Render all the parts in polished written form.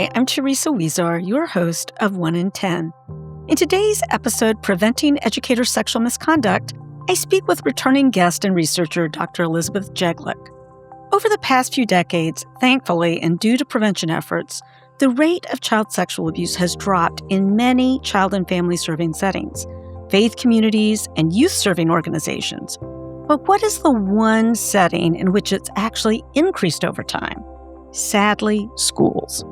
Hi, I'm Teresa Weezer, your host of 1 in 10. In today's episode, Preventing Educator Sexual Misconduct, I speak with returning guest and researcher Dr. Elizabeth Jeglic. Over the past few decades, thankfully, and due to prevention efforts, the rate of child sexual abuse has dropped in many child and family serving settings, faith communities, and youth serving organizations. But what is the one setting in which it's actually increased over time? Sadly, schools.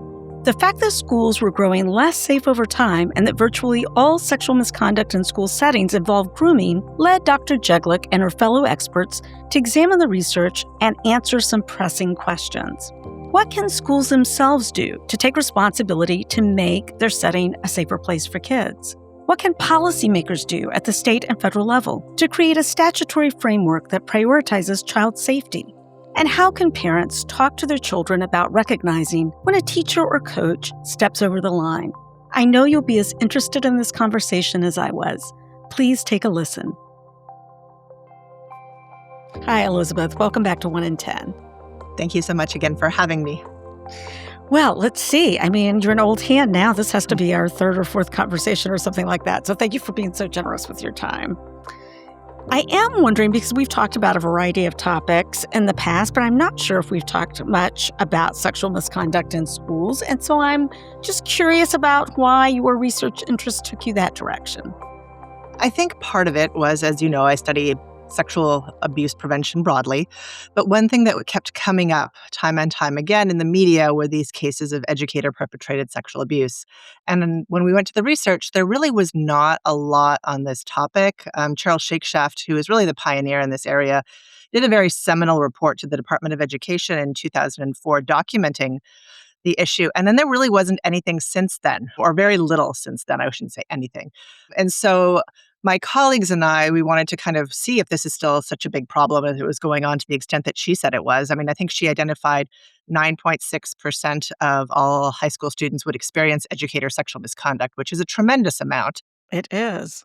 The fact that schools were growing less safe over time and that virtually all sexual misconduct in school settings involved grooming led Dr. Jeglic and her fellow experts to examine the research and answer some pressing questions. What can schools themselves do to take responsibility to make their setting a safer place for kids? What can policymakers do at the state and federal level to create a statutory framework that prioritizes child safety? And how can parents talk to their children about recognizing when a teacher or coach steps over the line? I know you'll be as interested in this conversation as I was. Please take a listen. Hi, Elizabeth. Welcome back to 1 in 10. Thank you so much again for having me. Well, let's see. I mean, you're an old hand now. This has to be our third or fourth conversation or something like that. So thank you for being so generous with your time. I am wondering, because we've talked about a variety of topics in the past, but I'm not sure if we've talked much about sexual misconduct in schools. And so I'm just curious about why your research interest took you that direction. I think part of it was, as you know, I study sexual abuse prevention broadly. But one thing that kept coming up time and time again in the media were these cases of educator-perpetrated sexual abuse. And then when we went to the research, there really was not a lot on this topic. Charles Shakeshaft, who is really the pioneer in this area, did a very seminal report to the Department of Education in 2004 documenting the issue. And then there really wasn't anything since then, or very little since then. I shouldn't say anything. And so my colleagues and I, we wanted to kind of see if this is still such a big problem as it was going on to the extent that she said it was. I mean, I think she identified 9.6% of all high school students would experience educator sexual misconduct, which is a tremendous amount. It is.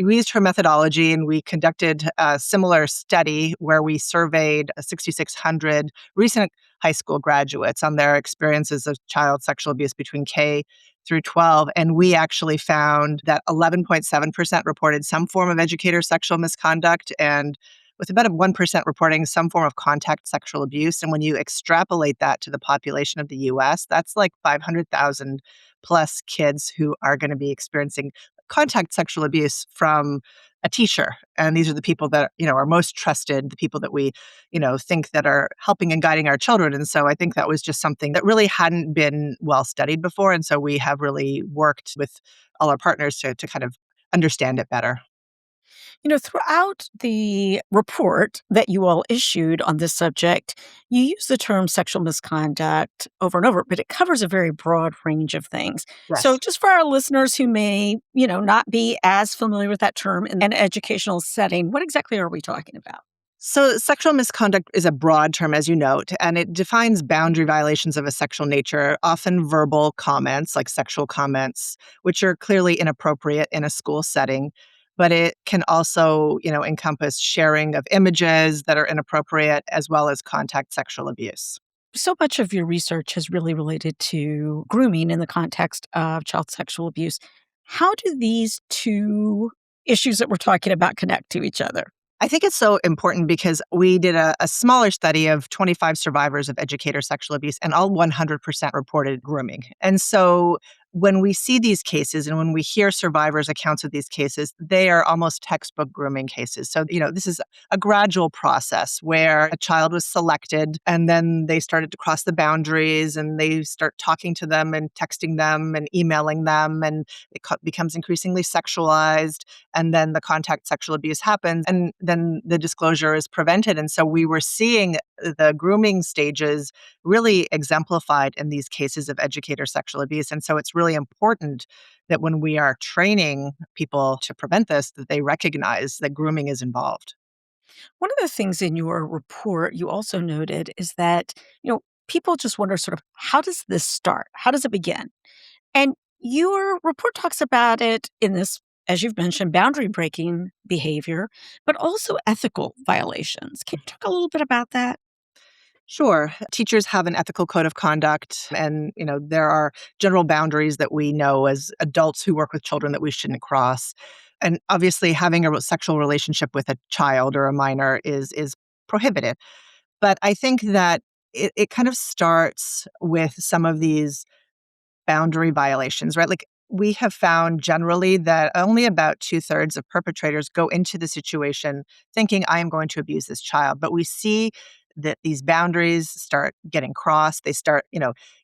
We used her methodology and we conducted a similar study where we surveyed 6,600 recent high school graduates on their experiences of child sexual abuse between K through 12. And we actually found that 11.7% reported some form of educator sexual misconduct, and with about 1% reporting some form of contact sexual abuse. And when you extrapolate that to the population of the US, that's like 500,000 plus kids who are going to be experiencing contact sexual abuse from a teacher. And these are the people that, are most trusted, the people that we, think that are helping and guiding our children. And so I think that was just something that really hadn't been well studied before. And so we have really worked with all our partners to kind of understand it better. Throughout the report that you all issued on this subject, you use the term sexual misconduct over and over, but it covers a very broad range of things. Yes. So just for our listeners who may, not be as familiar with that term in an educational setting, what exactly are we talking about? So sexual misconduct is a broad term, as you note, and it defines boundary violations of a sexual nature, often verbal comments like sexual comments, which are clearly inappropriate in a school setting. But it can also, encompass sharing of images that are inappropriate, as well as contact sexual abuse. So much of your research has really related to grooming in the context of child sexual abuse. How do these two issues that we're talking about connect to each other? I think it's so important because we did a smaller study of 25 survivors of educator sexual abuse, and all 100% reported grooming. And so when we see these cases and when we hear survivors' accounts of these cases, they are almost textbook grooming cases. So, this is a gradual process where a child was selected and then they started to cross the boundaries and they start talking to them and texting them and emailing them, and it becomes increasingly sexualized. And then the contact sexual abuse happens, and then the disclosure is prevented. And so we were seeing the grooming stages really exemplified in these cases of educator sexual abuse. And so it's really important that when we are training people to prevent this, that they recognize that grooming is involved. One of the things in your report you also noted is that, people just wonder sort of, how does this start? How does it begin? And your report talks about it in this, as you've mentioned, boundary breaking behavior, but also ethical violations. Can you talk a little bit about that? Sure. Teachers have an ethical code of conduct, and there are general boundaries that we know as adults who work with children that we shouldn't cross. And obviously having a sexual relationship with a child or a minor is prohibited. But I think that it kind of starts with some of these boundary violations, right? Like, we have found generally that only about two-thirds of perpetrators go into the situation thinking, I am going to abuse this child. But we see that these boundaries start getting crossed. They start,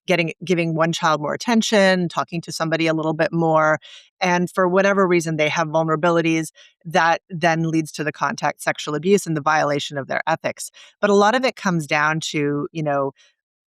giving one child more attention, talking to somebody a little bit more. And for whatever reason, they have vulnerabilities that then leads to the contact sexual abuse and the violation of their ethics. But a lot of it comes down to,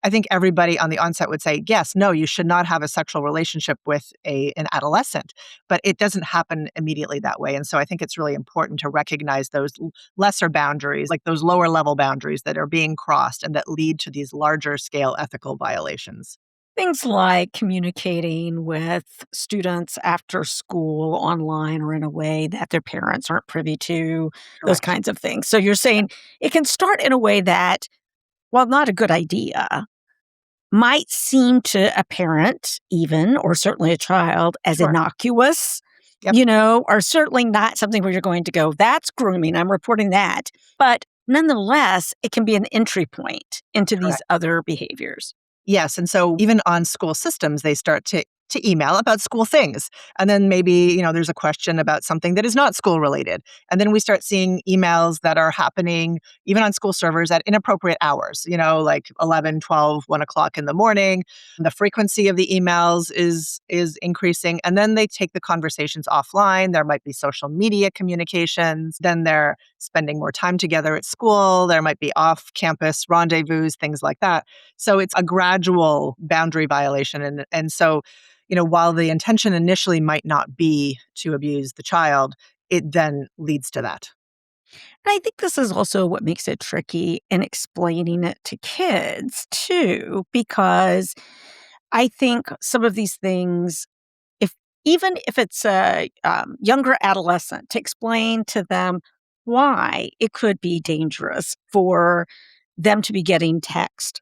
I think everybody on the onset would say, yes, no, you should not have a sexual relationship with an adolescent, but it doesn't happen immediately that way. And so I think it's really important to recognize those lesser boundaries, like those lower level boundaries that are being crossed and that lead to these larger scale ethical violations. Things like communicating with students after school online or in a way that their parents aren't privy to, those Correct. kinds of things. So you're saying it can start in a way that, while not a good idea, might seem to a parent even, or certainly a child, as Sure. innocuous, Yep. or certainly not something where you're going to go, "That's grooming, I'm reporting that." But nonetheless, it can be an entry point into these Correct. other behaviors. Yes, and so even on school systems, they start to email about school things. And then maybe, there's a question about something that is not school related. And then we start seeing emails that are happening even on school servers at inappropriate hours, like 11, 12, 1 o'clock in the morning. The frequency of the emails is increasing. And then they take the conversations offline. There might be social media communications. Then they're spending more time together at school. There might be off campus rendezvous, things like that. So it's a gradual boundary violation. And so, while the intention initially might not be to abuse the child, it then leads to that. And I think this is also what makes it tricky in explaining it to kids too, because I think some of these things, if even if it's a younger adolescent, to explain to them why it could be dangerous for them to be getting text,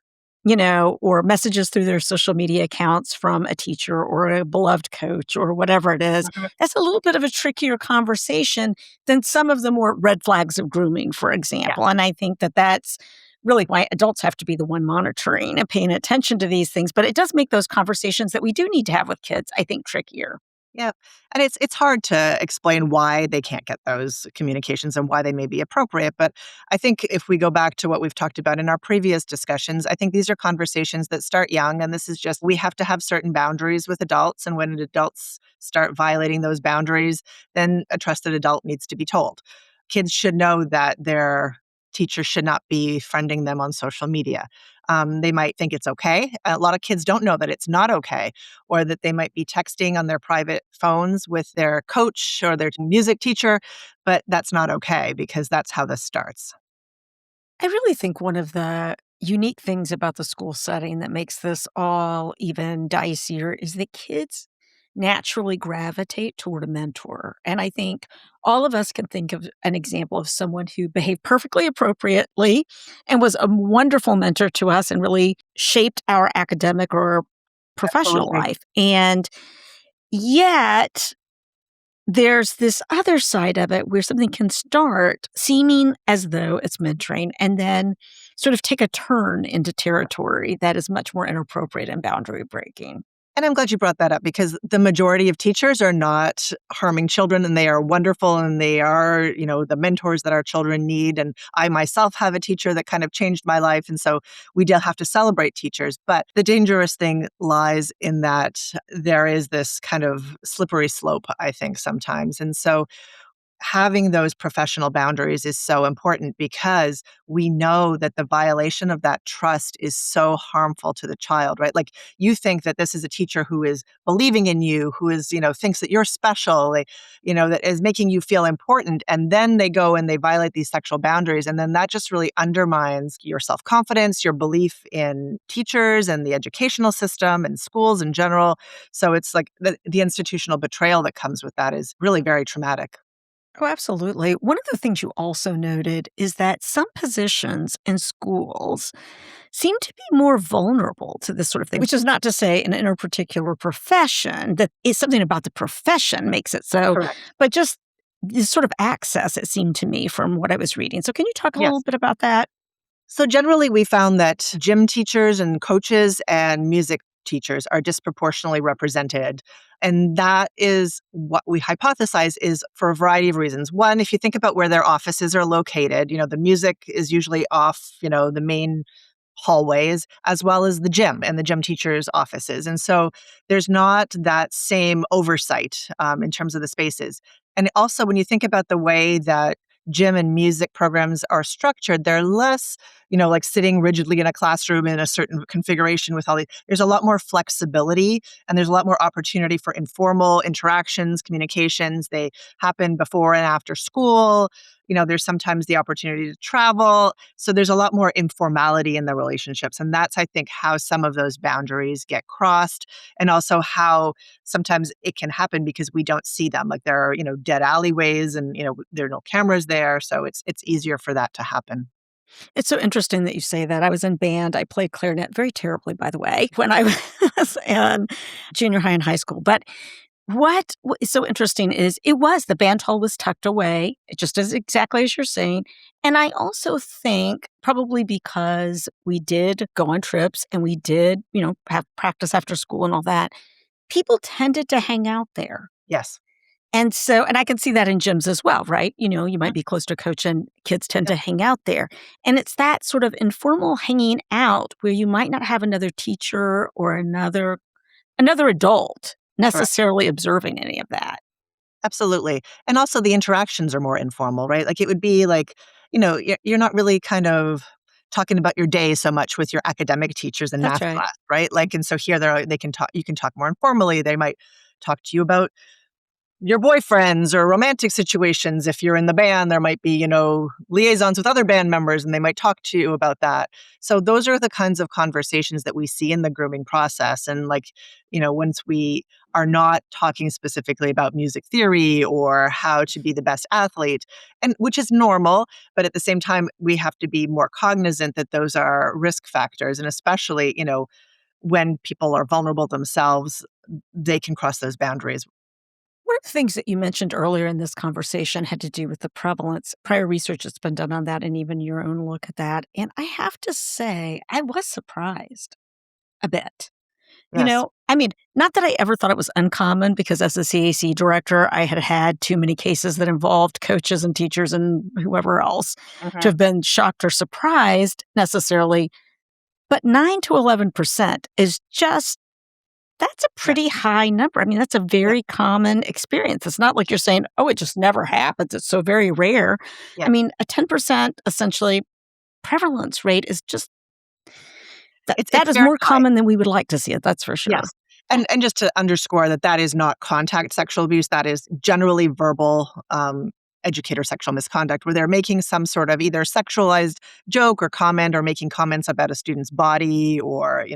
or messages through their social media accounts from a teacher or a beloved coach or whatever it is. Mhm. That's a little bit of a trickier conversation than some of the more red flags of grooming, for Yeah. example. And I think that that's really why adults have to be the one monitoring and paying attention to these things. But it does make those conversations that we do need to have with kids, I think, trickier. Yeah. And it's hard to explain why they can't get those communications and why they may be appropriate. But I think if we go back to what we've talked about in our previous discussions, I think these are conversations that start young. And this is just, we have to have certain boundaries with adults. And when adults start violating those boundaries, then a trusted adult needs to be told. Kids should know that their teachers should not be friending them on social media. They might think it's okay. A lot of kids don't know that it's not okay, or that they might be texting on their private phones with their coach or their music teacher, but that's not okay because that's how this starts. I really think one of the unique things about the school setting that makes this all even dicier is that kids naturally gravitate toward a mentor. And I think all of us can think of an example of someone who behaved perfectly appropriately and was a wonderful mentor to us and really shaped our academic or professional Absolutely. life. And yet, there's this other side of it where something can start seeming as though it's mentoring and then sort of take a turn into territory that is much more inappropriate and boundary breaking. And I'm glad you brought that up because the majority of teachers are not harming children and they are wonderful and they are, the mentors that our children need. And I myself have a teacher that kind of changed my life. And so we do have to celebrate teachers. But the dangerous thing lies in that there is this kind of slippery slope, I think, sometimes. And so having those professional boundaries is so important because we know that the violation of that trust is so harmful to the child, right? Like, you think that this is a teacher who is believing in you, who is, thinks that you're special, that is making you feel important. And then they go and they violate these sexual boundaries. And then that just really undermines your self confidence, your belief in teachers and the educational system and schools in general. So it's like the institutional betrayal that comes with that is really very traumatic. Oh, absolutely. One of the things you also noted is that some positions in schools seem to be more vulnerable to this sort of thing, which is not to say in a particular profession that is something about the profession makes it so, Correct. but just this sort of access, it seemed to me from what I was reading. So can you talk a little Yes. bit about that? So generally, we found that gym teachers and coaches and music teachers are disproportionately represented. And that is what we hypothesize is for a variety of reasons. One, if you think about where their offices are located, the music is usually off, the main hallways, as well as the gym and the gym teachers' offices. And so there's not that same oversight in terms of the spaces. And also, when you think about the way that gym and music programs are structured, they're less, like sitting rigidly in a classroom in a certain configuration with there's a lot more flexibility and there's a lot more opportunity for informal interactions, communications. They happen before and after school. There's sometimes the opportunity to travel. So there's a lot more informality in the relationships. And that's, I think, how some of those boundaries get crossed, and also how sometimes it can happen because we don't see them. Like there are, dead alleyways and, there are no cameras there. So it's easier for that to happen. It's so interesting that you say that. I was in band. I played clarinet very terribly, by the way, when I was in junior high and high school. But what is so interesting is the band hall was tucked away, just as exactly as you're saying. And I also think probably because we did go on trips and we did, have practice after school and all that, people tended to hang out there. Yes. And I can see that in gyms as well, right? You Mhm. might be close to a coach and kids tend Yep. to hang out there. And it's that sort of informal hanging out where you might not have another teacher or another adult Correct. necessarily observing any of that. Absolutely. And also the interactions are more informal, right? Like it would be like, you're not really kind of talking about your day so much with your academic teachers in That's math right. class, right? Like, and so here they can talk, you can talk more informally. They might talk to you about your boyfriends or romantic situations. If you're in the band, there might be, liaisons with other band members and they might talk to you about that. So those are the kinds of conversations that we see in the grooming process. And like, once we are not talking specifically about music theory or how to be the best athlete, and which is normal, but at the same time, we have to be more cognizant that those are risk factors. And especially, when people are vulnerable themselves, they can cross those boundaries. One of the things that you mentioned earlier in this conversation had to do with the prevalence. Prior research that's been done on that and even your own look at that. And I have to say, I was surprised a bit. Yes. I mean, not that I ever thought it was uncommon because as a CAC director, I had had too many cases that involved coaches and teachers and whoever else to Mhm. have been shocked or surprised necessarily. But 9 to 11% is just that's a Yes. pretty high number. I mean, that's a Yep. very common experience. It's not like you're saying, "Oh, it just never happens. It's so very rare." I Yes. mean, a 10% essentially prevalence rate is just that It's is very more high. common than we would like to see it, that's for sure. Yes. And just to underscore that that is not contact sexual abuse, that is generally verbal, educator sexual misconduct, where they're making some sort of either sexualized joke or comment or making comments about a student's body or,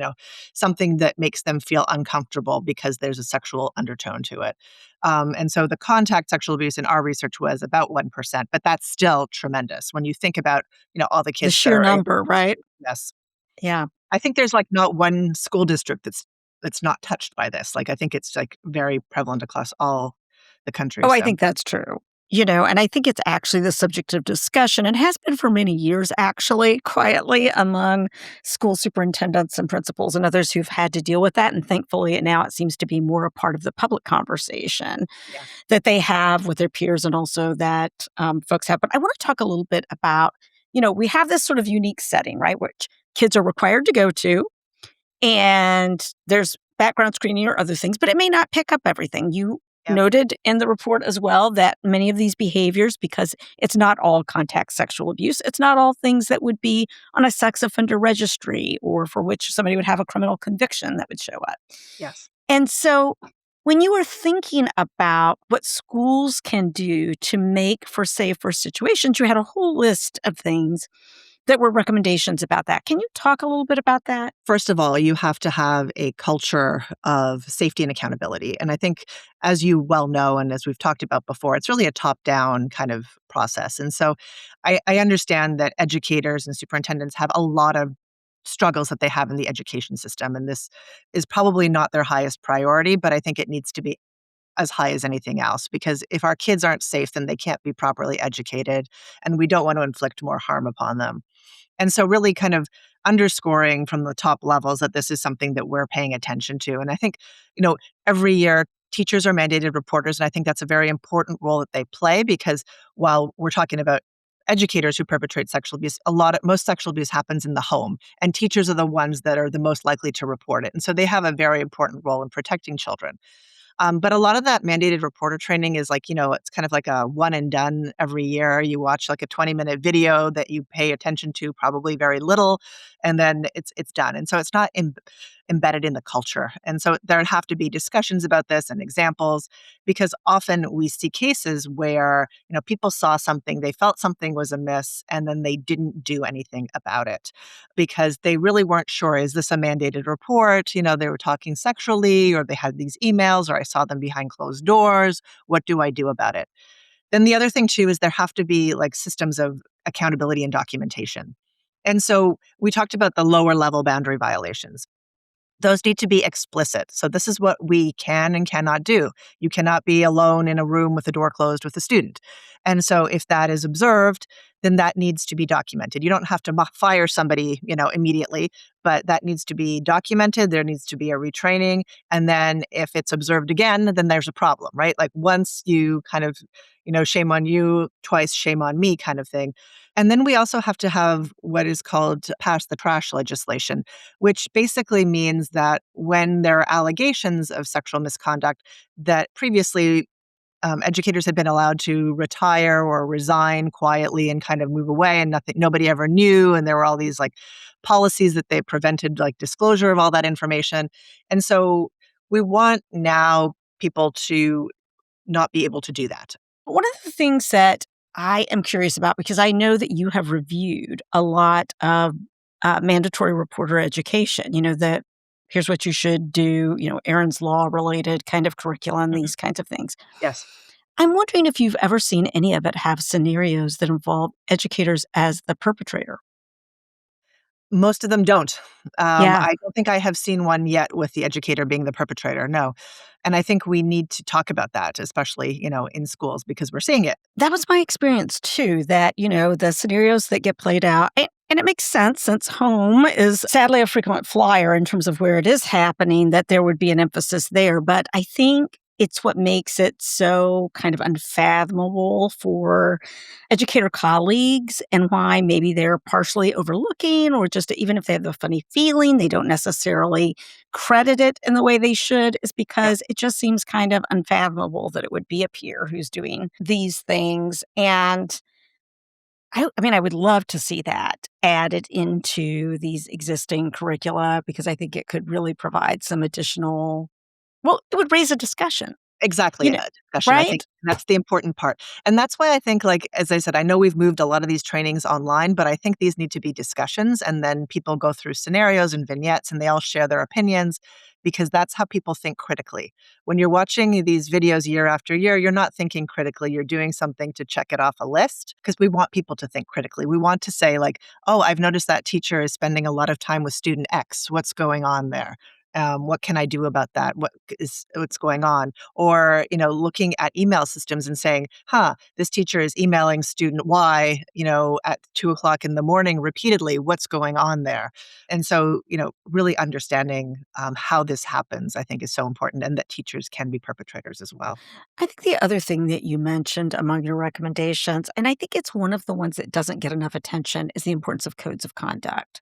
something that makes them feel uncomfortable because there's a sexual undertone to it. And so the contact sexual abuse in our research was about 1%, but that's still tremendous when you think about, all the The kids that sheer are in. number, right? Yes. Yeah. I think there's, like, not one school district that's not touched by this. Like, I think it's, like, very prevalent across all the country, Oh, I so think that's true. And I think it's actually the subject of discussion and has been for many years, actually, quietly among school superintendents and principals and others who've had to deal with that. And thankfully, now it seems to be more a part of the public conversation yes. that they have with their peers and also that folks have. But I want to talk a little bit about, we have this sort of unique setting, right, which kids are required to go to. And there's background screening or other things, but it may not pick up everything. You Yep. noted in the report as well that many of these behaviors, because it's not all contact sexual abuse, it's not all things that would be on a sex offender registry or for which somebody would have a criminal conviction that would show up. Yes. And so when you were thinking about what schools can do to make for safer situations, you had a whole list of things that were recommendations about that. Can you talk a little bit about that? First of all, you have to have a culture of safety and accountability, and I think, as you well know, and as we've talked about before, it's really a top-down kind of process, and so I understand that educators and superintendents have a lot of struggles that they have in the education system. And this is probably not their highest priority, but I think it needs to be as high as anything else, because if our kids aren't safe, then they can't be properly educated, and we don't want to inflict more harm upon them. And so really kind of underscoring from the top levels that this is something that we're paying attention to. And I think, you know, every year teachers are mandated reporters. And I think that's a very important role that they play, because while we're talking about educators who perpetrate sexual abuse, most sexual abuse happens in the home, and teachers are the ones that are the most likely to report it. And so they have a very important role in protecting children. But a lot of that mandated reporter training is like, it's kind of like a one and done every year. You watch like a 20-minute video that you pay attention to, probably very little, and then it's done. And so it's not embedded in the culture. And so there have to be discussions about this and examples, because often we see cases where, people saw something, they felt something was amiss, and then they didn't do anything about it because they really weren't sure, is this a mandated report? They were talking sexually, or they had these emails, or I saw them behind closed doors. What do I do about it? Then the other thing too is there have to be like systems of accountability and documentation. And so we talked about the lower level boundary violations. Those need to be explicit. So this is what we can and cannot do. You cannot be alone in a room with the door closed with a student. And so if that is observed, then that needs to be documented. You don't have to fire somebody, immediately, but that needs to be documented. There needs to be a retraining. And then if it's observed again, then there's a problem, right? Like once you kind of, shame on you, twice shame on me kind of thing. And then we also have to have what is called pass the trash legislation, which basically means that when there are allegations of sexual misconduct, that previously educators had been allowed to retire or resign quietly and kind of move away, and nobody ever knew. And there were all these like policies that they prevented like disclosure of all that information. And so we want now people to not be able to do that. One of the things that I am curious about, because I know that you have reviewed a lot of mandatory reporter education, that here's what you should do, Aaron's Law related kind of curriculum, Mhm. these kinds of things. Yes. I'm wondering if you've ever seen any of it have scenarios that involve educators as the perpetrator. Most of them don't. Yeah. I don't think I have seen one yet with the educator being the perpetrator, no. And I think we need to talk about that, especially, in schools, because we're seeing it. That was my experience too, that, the scenarios that get played out, and it makes sense since home is sadly a frequent flyer in terms of where it is happening, that there would be an emphasis there. But I think it's what makes it so kind of unfathomable for educator colleagues, and why maybe they're partially overlooking, or just even if they have the funny feeling, they don't necessarily credit it in the way they should, is Yeah, because it just seems kind of unfathomable that it would be a peer who's doing these things. And I mean, I would love to see that added into these existing curricula, because I think it could really provide some additional, well, it would raise a discussion, exactly, you know, a discussion. I think right? that's the important part. And that's why I think, like, as I said, I know we've moved a lot of these trainings online, but I think these need to be discussions, and then people go through scenarios and vignettes, and they all share their opinions, because that's how people think critically. When you're watching these videos year after year, you're not thinking critically. You're doing something to check it off a list, because we want people to think critically. We want to say, like, oh, I've noticed that teacher is spending a lot of time with student X. What's going on there? What can I do about that? What's going on? Or, looking at email systems and saying, this teacher is emailing student Y, at 2 o'clock in the morning repeatedly. What's going on there? And so, really understanding how this happens, I think, is so important, and that teachers can be perpetrators as well. I think the other thing that you mentioned among your recommendations, and I think it's one of the ones that doesn't get enough attention, is the importance of codes of conduct,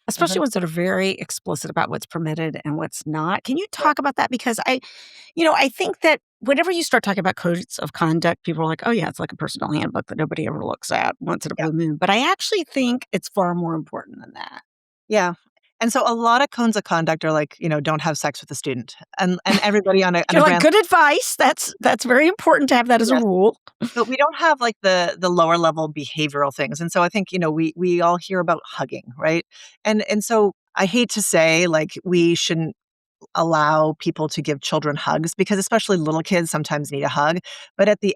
especially Mhm. ones that are very explicit about what's permitted and what's not. Can you Yeah. talk about that? Because I think that whenever you start talking about codes of conduct, people are like, oh, yeah, it's like a personal handbook that nobody ever looks at once in a Yeah. blue moon. But I actually think it's far more important than that. Yeah. And so a lot of codes of conduct are like, don't have sex with a student. And everybody on a You're like, grand good advice. That's very important to have that as a yes. rule. But we don't have like the lower level behavioral things. And so I think, we all hear about hugging, right? And so I hate to say like we shouldn't allow people to give children hugs because especially little kids sometimes need a hug. But at the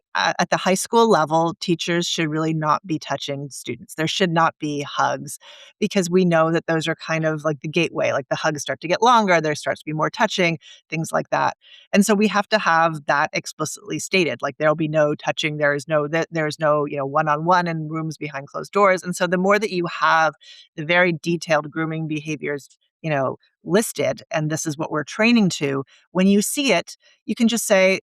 high school level, teachers should really not be touching students. There should not be hugs because we know that those are kind of like the gateway. Like the hugs start to get longer, there starts to be more touching, things like that. And so we have to have that explicitly stated. Like there'll be no touching. There's no one-on-one in rooms behind closed doors. And so the more that you have the very detailed grooming behaviors, listed, and this is what we're training to, when you see it, you can just say,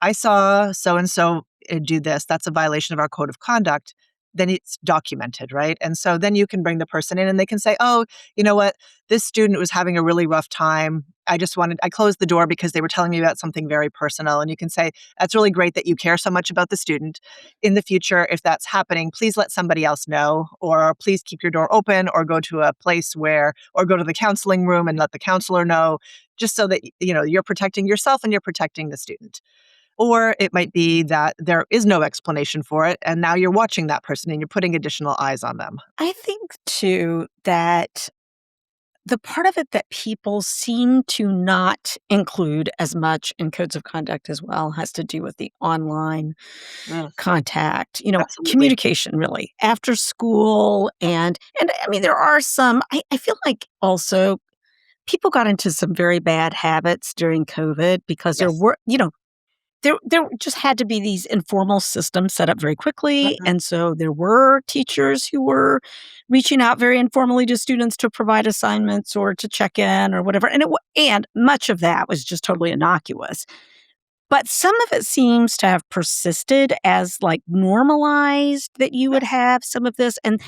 I saw so and so do this. That's a violation of our code of conduct. Then it's documented, right? And so then you can bring the person in and they can say, oh, you know what? This student was having a really rough time. I closed the door because they were telling me about something very personal. And you can say, that's really great that you care so much about the student. In the future, if that's happening, please let somebody else know, or please keep your door open, or go to a place or go to the counseling room and let the counselor know, just so that, you're protecting yourself and you're protecting the student. Or it might be that there is no explanation for it, and now you're watching that person and you're putting additional eyes on them. I think too that the part of it that people seem to not include as much in codes of conduct as well has to do with the online Mm, contact, absolutely. communication really after school. And I mean, there are some, I feel like also people got into some very bad habits during COVID because Yes. there just had to be these informal systems set up very quickly, Mhm. and so there were teachers who were reaching out very informally to students to provide assignments or to check in or whatever, and much of that was just totally innocuous. But some of it seems to have persisted as, like, normalized that you would Yes. have some of this, and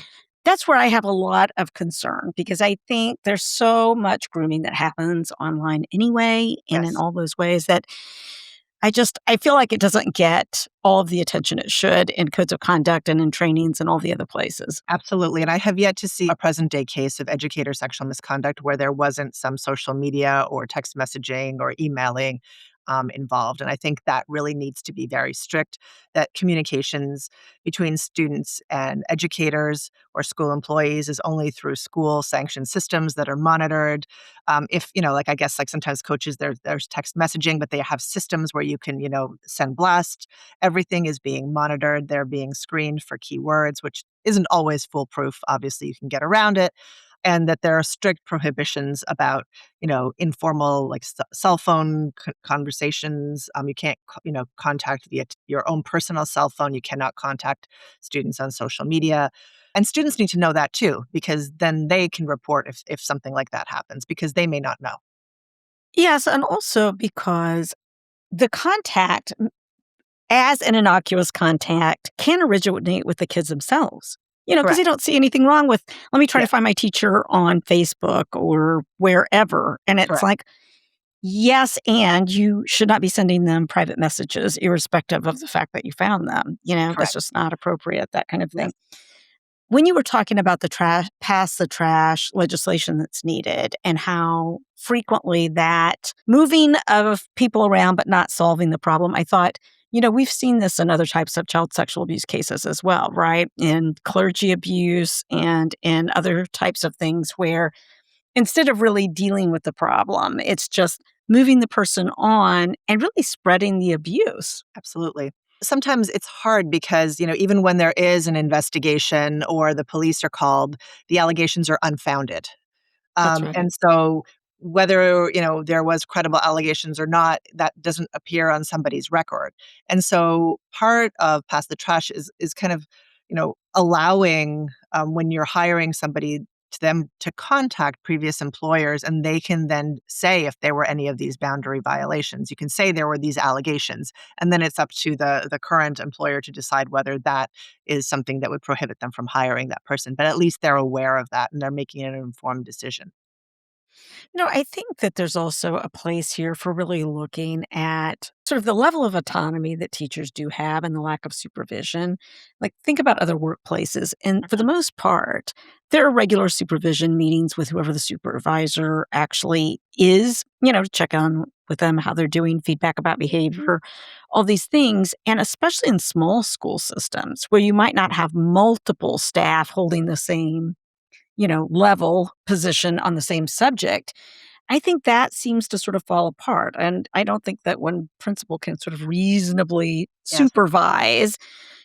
that's where I have a lot of concern because I think there's so much grooming that happens online anyway and in Yes. all those ways that I feel like it doesn't get all of the attention it should in codes of conduct and in trainings and all the other places. Absolutely. And I have yet to see a present day case of educator sexual misconduct where there wasn't some social media or text messaging or emailing involved. And I think that really needs to be very strict, that communications between students and educators or school employees is only through school sanctioned systems that are monitored. If, like, I guess, like sometimes coaches, there's text messaging, but they have systems where you can, send blast. Everything is being monitored. They're being screened for keywords, which isn't always foolproof. Obviously, you can get around it. And that there are strict prohibitions about, informal, like cell phone conversations. You can't, contact via your own personal cell phone. You cannot contact students on social media. And students need to know that too, because then they can report if something like that happens, because they may not know. Yes, and also because the contact, as an innocuous contact, can originate with the kids themselves. Because they Correct. don't see anything wrong with, let me try to Yes. find my teacher on Facebook or wherever. And it's Correct. like, yes, and you should not be sending them private messages irrespective of the fact that you found them. That's Correct. just not appropriate, that kind of Yes. thing. When you were talking about the pass the trash legislation that's needed and how frequently that moving of people around but not solving the problem, I thought, we've seen this in other types of child sexual abuse cases as well, right? In clergy abuse and in other types of things where instead of really dealing with the problem, it's just moving the person on and really spreading the abuse. Absolutely. Sometimes it's hard because, even when there is an investigation or the police are called, the allegations are unfounded. That's right. And so whether, there was credible allegations or not, that doesn't appear on somebody's record. And so part of Pass the Trash is kind of, allowing when you're hiring somebody to them to contact previous employers and they can then say if there were any of these boundary violations. You can say there were these allegations, and then it's up to the current employer to decide whether that is something that would prohibit them from hiring that person. But at least they're aware of that and they're making an informed decision. I think that there's also a place here for really looking at sort of the level of autonomy that teachers do have and the lack of supervision. Like, think about other workplaces. And for the Mhm. most part, there are regular supervision meetings with whoever the supervisor actually is, to check on with them how they're doing, feedback about behavior, all these things. And especially in small school systems where you might not have multiple staff holding the same level position on the same subject, I think that seems to sort of fall apart, and I don't think that one principal can sort of reasonably Yes. supervise,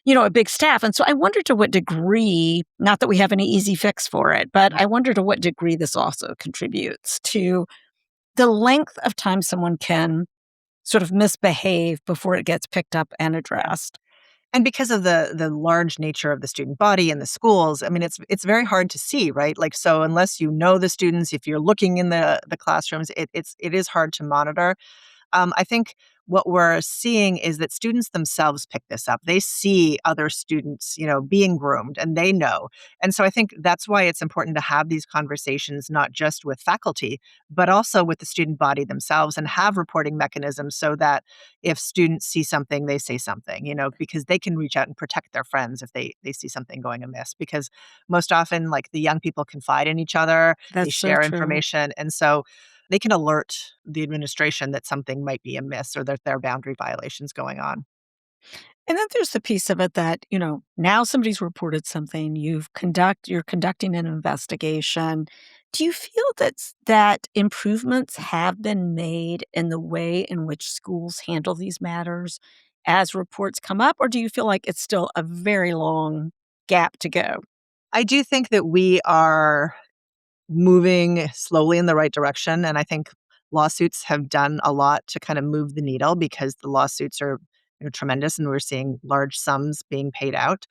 a big staff, and so I wonder to what degree, not that we have any easy fix for it, but I wonder to what degree this also contributes to the length of time someone can sort of misbehave before it gets picked up and Yeah. addressed. And because of the large nature of the student body and the schools, I mean, it's very hard to see, right? Like, so unless you know the students, if you're looking in the classrooms, it is hard to monitor. I think what we're seeing is that students themselves pick this up. They see other students, being groomed and they know. And so I think that's why it's important to have these conversations, not just with faculty, but also with the student body themselves and have reporting mechanisms so that if students see something, they say something, because they can reach out and protect their friends if they see something going amiss. Because most often, like the young people confide in each other, they That's so share true. information. And so they can alert the administration that something might be amiss or that there are boundary violations going on. And then there's the piece of it that, now somebody's reported something, you're conducting an investigation. Do you feel that improvements have been made in the way in which schools handle these matters as reports come up, or do you feel like it's still a very long gap to go? I do think that we are moving slowly in the right direction, and I think lawsuits have done a lot to kind of move the needle because the lawsuits are tremendous, and we're seeing large sums being paid out.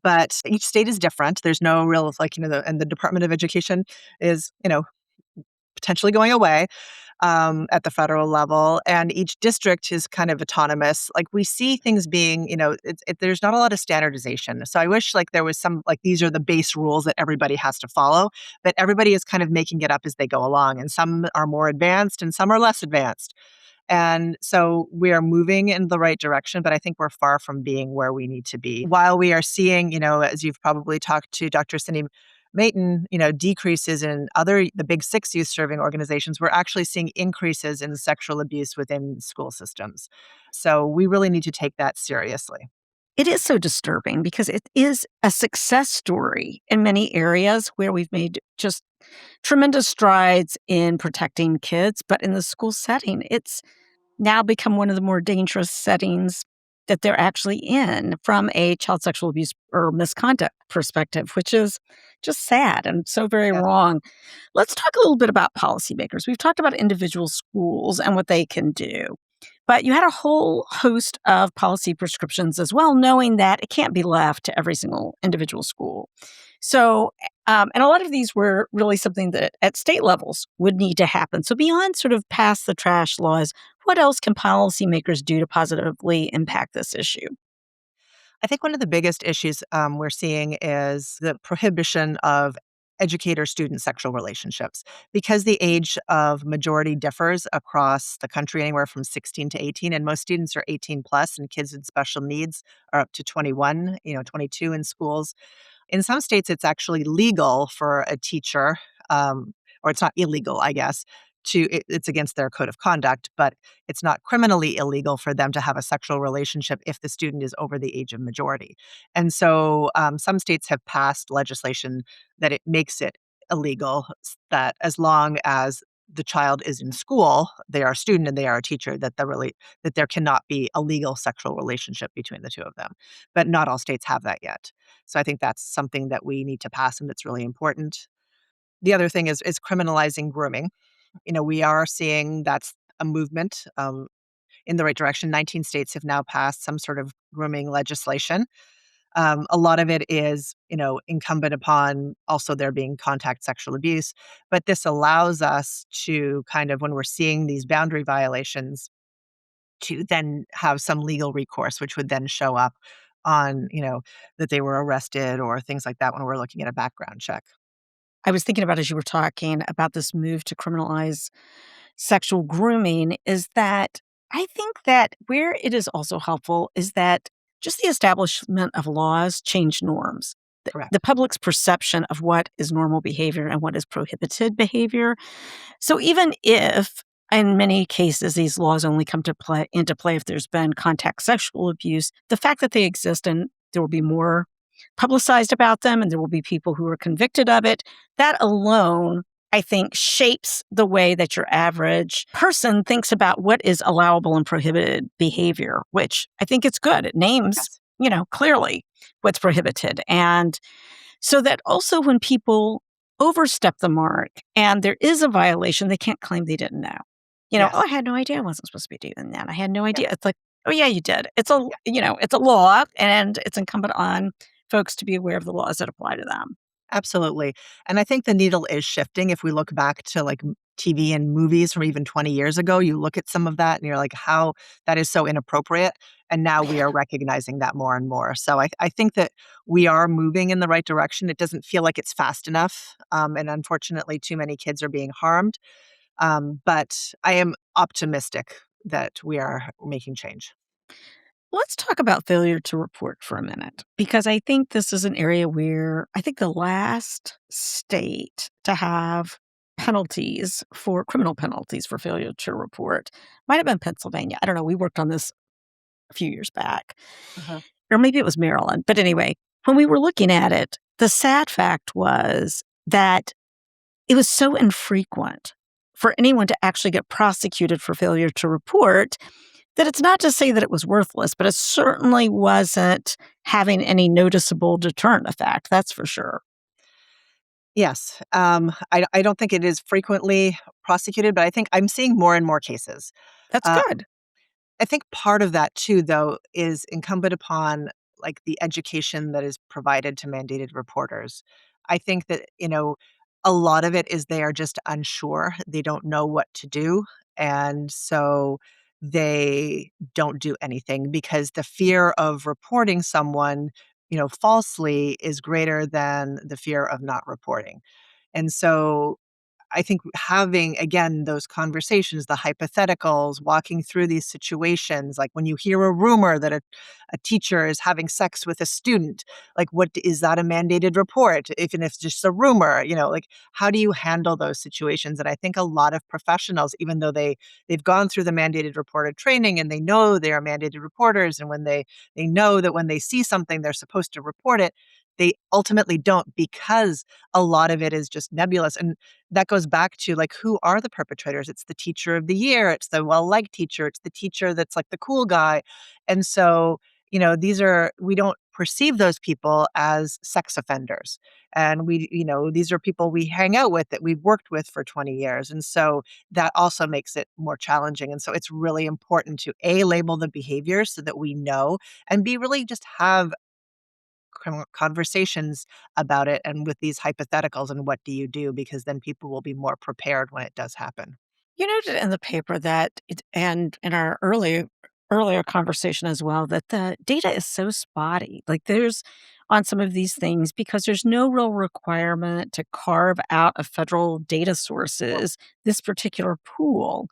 But each state is different. There's no real like and the Department of Education is potentially going away at the federal level, and each district is kind of autonomous. Like we see things being, there's not a lot of standardization. So I wish like there was some like these are the base rules that everybody has to follow, but everybody is kind of making it up as they go along, and some are more advanced and some are less advanced. And so we are moving in the right direction, but I think we're far from being where we need to be. While we are seeing, as you've probably talked to Dr. Cindy Mayton, decreases in the big six youth serving organizations, we're actually seeing increases in sexual abuse within school systems. So we really need to take that seriously. It is so disturbing because it is a success story in many areas where we've made just tremendous strides in protecting kids, but in the school setting, it's now become one of the more dangerous settings that they're actually in from a child sexual abuse or misconduct perspective, which is just sad and so very Yes. wrong. Let's talk a little bit about policymakers. We've talked about individual schools and what they can do, but you had a whole host of policy prescriptions as well, knowing that it can't be left to every single individual school. So, and a lot of these were really something that at state levels would need to happen. So, beyond sort of pass the trash laws, what else can policymakers do to positively impact this issue? I think one of the biggest issues we're seeing is the prohibition of educator student sexual relationships because the age of majority differs across the country anywhere from 16 to 18, and most students are 18 plus, and kids with special needs are up to 21, 22 in schools. In some states, it's actually legal for a teacher, or it's not illegal, I guess, it's against their code of conduct, but it's not criminally illegal for them to have a sexual relationship if the student is over the age of majority. And so some states have passed legislation that it makes it illegal, that as long as the child is in school, they are a student and they are a teacher, that there cannot be a legal sexual relationship between the two of them. But not all states have that yet. So I think that's something that we need to pass and that's really important. The other thing is criminalizing grooming. We are seeing that's a movement in the right direction. 19 states have now passed some sort of grooming legislation. A lot of it is, incumbent upon also there being contact sexual abuse. But this allows us to kind of, when we're seeing these boundary violations, to then have some legal recourse, which would then show up on, that they were arrested or things like that when we're looking at a background check. I was thinking about as you were talking about this move to criminalize sexual grooming is that I think that where it is also helpful is that just the establishment of laws change norms. The Correct. public's perception of what is normal behavior and what is prohibited behavior. So even if in many cases these laws only come to play into play if there's been contact sexual abuse, the fact that they exist and there will be more publicized about them and there will be people who are convicted of it, that alone I think, shapes the way that your average person thinks about what is allowable and prohibited behavior, which I think it's good. It names, Yes. clearly what's prohibited. And so that also when people overstep the mark and there is a violation, they can't claim they didn't know. Oh, Yes. I had no idea I wasn't supposed to be doing that. I had no Yep. idea. It's like, oh yeah, you did. It's a, Yeah. it's a law, and it's incumbent on folks to be aware of the laws that apply to them. Absolutely. And I think the needle is shifting. If we look back to like TV and movies from even 20 years ago, you look at some of that and you're like, how that is so inappropriate. And now we are recognizing that more and more. So I think that we are moving in the right direction. It doesn't feel like it's fast enough. And unfortunately, too many kids are being harmed. But I am optimistic that we are making change. Let's talk about failure to report for a minute, because I think this is an area where I think the last state to have penalties for criminal penalties for failure to report might have been Pennsylvania. I don't know. We worked on this a few years back, Uh-huh. or maybe it was Maryland. But anyway, when we were looking at it, the sad fact was that it was so infrequent for anyone to actually get prosecuted for failure to report that it's not to say that it was worthless, but it certainly wasn't having any noticeable deterrent effect, that's for sure. Yes. I don't think it is frequently prosecuted, but I think I'm seeing more and more cases. That's Uh, good. I think part of that too, though, is incumbent upon like the education that is provided to mandated reporters. I think that, a lot of it is they are just unsure. They don't know what to do. And so they don't do anything because the fear of reporting someone, falsely is greater than the fear of not reporting. And so I think having, again, those conversations, the hypotheticals, walking through these situations, like when you hear a rumor that a teacher is having sex with a student, like what is that a mandated report? Even if it's just a rumor, like how do you handle those situations? And I think a lot of professionals, even though they've gone through the mandated reporter training and they know they are mandated reporters, and when they know that when they see something they're supposed to report it, they ultimately don't because a lot of it is just nebulous. And that goes back to like who are the perpetrators? It's the teacher of the year, it's the well-liked teacher, it's the teacher that's like the cool guy. And so, we don't perceive those people as sex offenders. And these are people we hang out with that we've worked with for 20 years. And so that also makes it more challenging. And so it's really important to A, label the behavior so that we know, and B, really just have conversations about it and with these hypotheticals and what do you do, because then people will be more prepared when it does happen. You noted in the paper that and in our earlier conversation as well, that the data is so spotty. Like there's on some of these things because there's no real requirement to carve out of federal data sources this particular pool.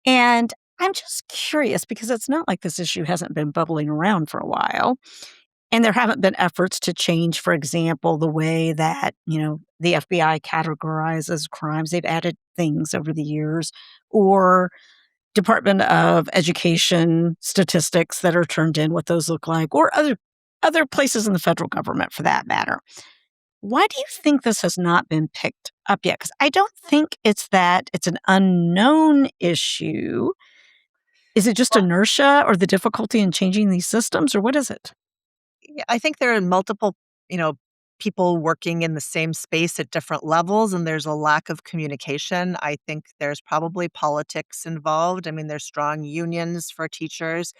And I'm just curious because it's not like this issue hasn't been bubbling around for a while. And there haven't been efforts to change, for example, the way that, the FBI categorizes crimes. They've added things over the years, or Department of Education statistics that are turned in, what those look like, or other places in the federal government for that matter. Why do you think this has not been picked up yet? Because I don't think it's that it's an unknown issue. Is it just Well, inertia or the difficulty in changing these systems, or what is it? yeah, I think there are multiple, people working in the same space at different levels, and there's a lack of communication. I think there's probably politics involved. I mean, there's strong unions for teachers.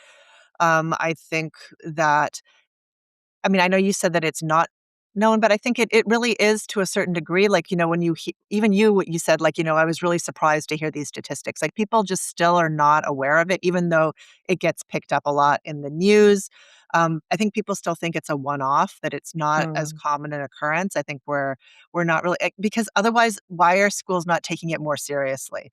I think that I mean, I know you said that it's not known, but I think it really is to a certain degree. Like, when even you, what you said, like, I was really surprised to hear these statistics. Like, people just still are not aware of it, even though it gets picked up a lot in the news. I think people still think it's a one-off, that it's not as Mm. common an occurrence. I think we're not really because otherwise, why are schools not taking it more seriously?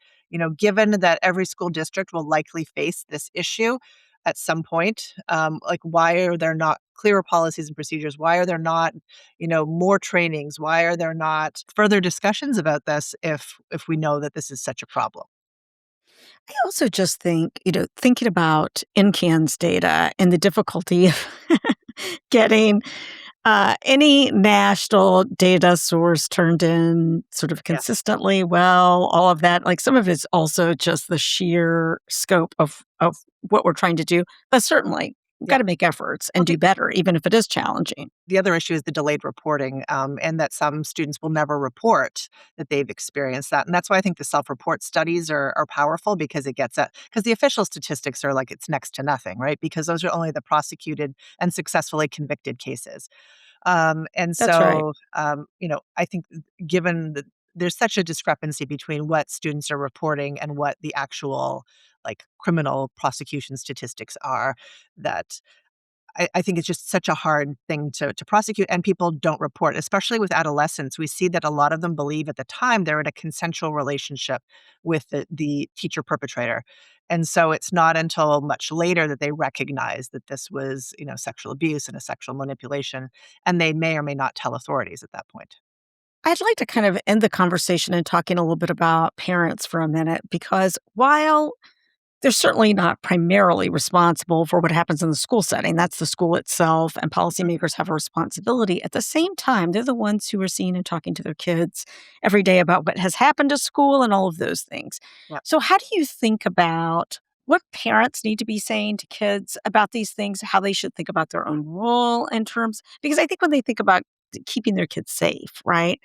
Given that every school district will likely face this issue at some point. Like, why are there not clearer policies and procedures? Why are there not, more trainings? Why are there not further discussions about this if we know that this is such a problem? I also just think, thinking about NCAN's data and the difficulty of getting Any national data source turned in sort of Yeah. consistently well, all of that, like some of it's also just the sheer scope of what we're trying to do. But certainly, we've got Yeah. to make efforts Well, and do better, even if it is challenging. the other issue is the delayed reporting, and that some students will never report that they've experienced that. And that's why I think the self-report studies are powerful because it gets at because the official statistics are like it's next to nothing, right? Because those are only the prosecuted and successfully convicted cases. And That's right. so, I think given that there's such a discrepancy between what students are reporting and what the actual like criminal prosecution statistics are, that I think it's just such a hard thing to prosecute, and people don't report, especially with adolescents. We see that a lot of them believe at the time they're in a consensual relationship with the teacher perpetrator. And so it's not until much later that they recognize that this was, sexual abuse and a sexual manipulation, and they may or may not tell authorities at that point. I'd like to kind of end the conversation and talking a little bit about parents for a minute, because while they're certainly not primarily responsible for what happens in the school setting. That's the school itself, and Mhm. policymakers have a responsibility. At the same time, they're the ones who are seeing and talking to their kids every day about what has happened to school and all of those things. Yeah. So, how do you think about what parents need to be saying to kids about these things, how they should think about their own role in terms? Because I think when they think about keeping their kids safe, right?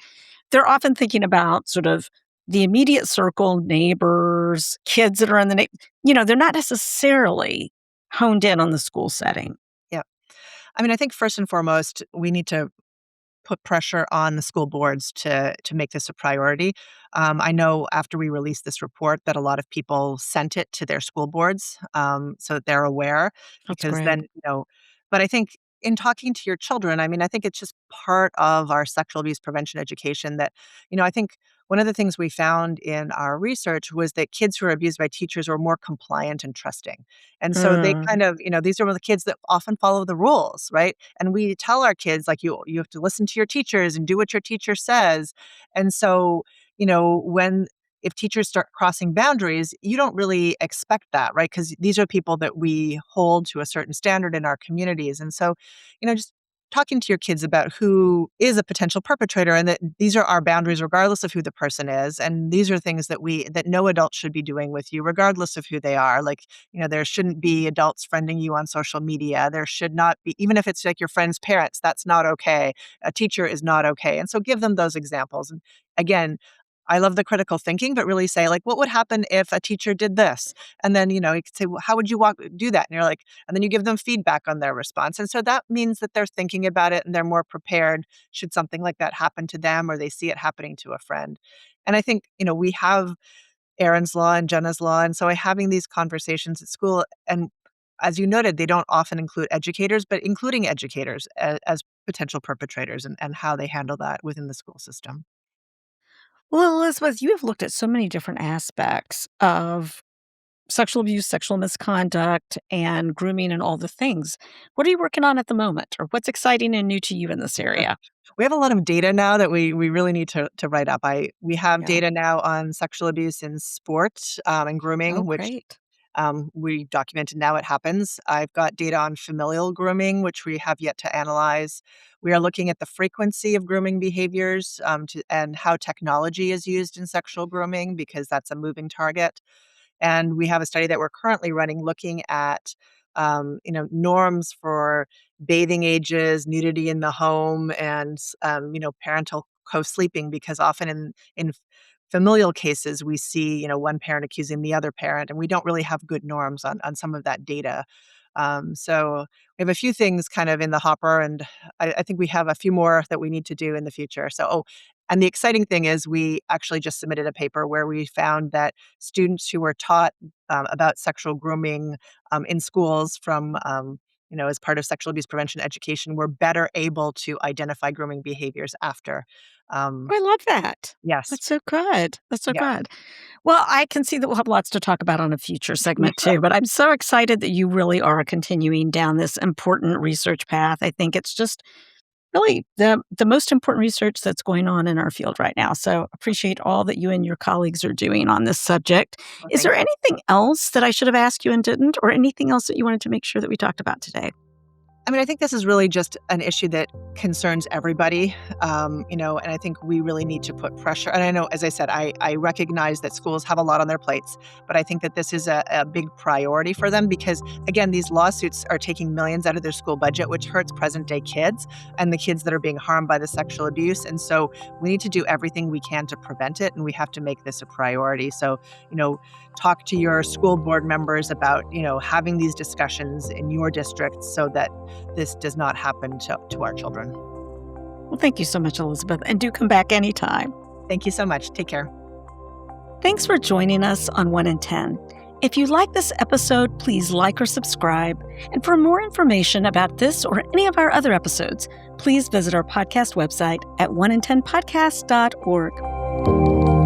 They're often thinking about sort of the immediate circle, neighbors, kids that are in the they're not necessarily honed in on the school setting. Yeah. I mean, I think first and foremost, we need to put pressure on the school boards to make this a priority. I know after we released this report that a lot of people sent it to their school boards, so that they're aware That's because great. then, but I think in talking to your children, I mean, I think it's just part of our sexual abuse prevention education that, I think one of the things we found in our research was that kids who are abused by teachers were more compliant and trusting. And so they Mm. kind of, these are the kids that often follow the rules, right? And we tell our kids like you have to listen to your teachers and do what your teacher says. And so, when if teachers start crossing boundaries, you don't really expect that, right? Because these are people that we hold to a certain standard in our communities. And so, just talking to your kids about who is a potential perpetrator and that these are our boundaries regardless of who the person is, and these are things that no adult should be doing with you regardless of who they are. Like, there shouldn't be adults friending you on social media. There should not be, even if it's like your friend's parents, that's not okay. A teacher is not okay. And so give them those examples. And again, I love the critical thinking, but really say, like, what would happen if a teacher did this? And then, you could say, well, how would you do that? And you're like, and then you give them feedback on their response. And so that means that they're thinking about it and they're more prepared should something like that happen to them or they see it happening to a friend. And I think, we have Aaron's Law and Jenna's Law. And so having these conversations at school, and as you noted, they don't often include educators, but including educators as potential perpetrators and how they handle that within the school system. Well, Elizabeth, you have looked at so many different aspects of sexual abuse, sexual misconduct, and grooming and all the things. What are you working on at the moment, or what's exciting and new to you in this area? We have a lot of data now that we really need to write up. We have Yeah. data now on sexual abuse in sport, and Oh, grooming, which great. we documented now it happens. I've got data on familial grooming, which we have yet to analyze. We are looking at the frequency of grooming behaviors, and how technology is used in sexual grooming because that's a moving target. And we have a study that we're currently running looking at, norms for bathing ages, nudity in the home, and, parental co-sleeping, because often in familial cases, we see, one parent accusing the other parent, and we don't really have good norms on some of that data. So we have a few things kind of in the hopper, and I think we have a few more that we need to do in the future. And the exciting thing is we actually just submitted a paper where we found that students who were taught about sexual grooming in schools as part of sexual abuse prevention education were better able to identify grooming behaviors after. Um, Oh, I love that. yes. That's so good. That's so Yeah. good. Well, I can see that we'll have lots to talk about on a future segment Yeah. too, but I'm so excited that you really are continuing down this important research path. I think it's just really the most important research that's going on in our field right now. So appreciate all that you and your colleagues are doing on this subject. Well, Is thank there you. anything else that I should have asked you and didn't, or anything else that you wanted to make sure that we talked about today? I think this is really just an issue that concerns everybody, and I think we really need to put pressure. And I know, as I said, I recognize that schools have a lot on their plates, but I think that this is a big priority for them because, again, these lawsuits are taking millions out of their school budget, which hurts present-day kids and the kids that are being harmed by the sexual abuse. And so we need to do everything we can to prevent it, and we have to make this a priority. So, talk to your school board members about, having these discussions in your district so that this does not happen to our children. Well, thank you so much, Elizabeth, and do come back anytime. Thank you so much. Take care. Thanks for joining us on 1 in 10. If you like this episode, please like or subscribe. And for more information about this or any of our other episodes, please visit our podcast website at 1in10podcast.org.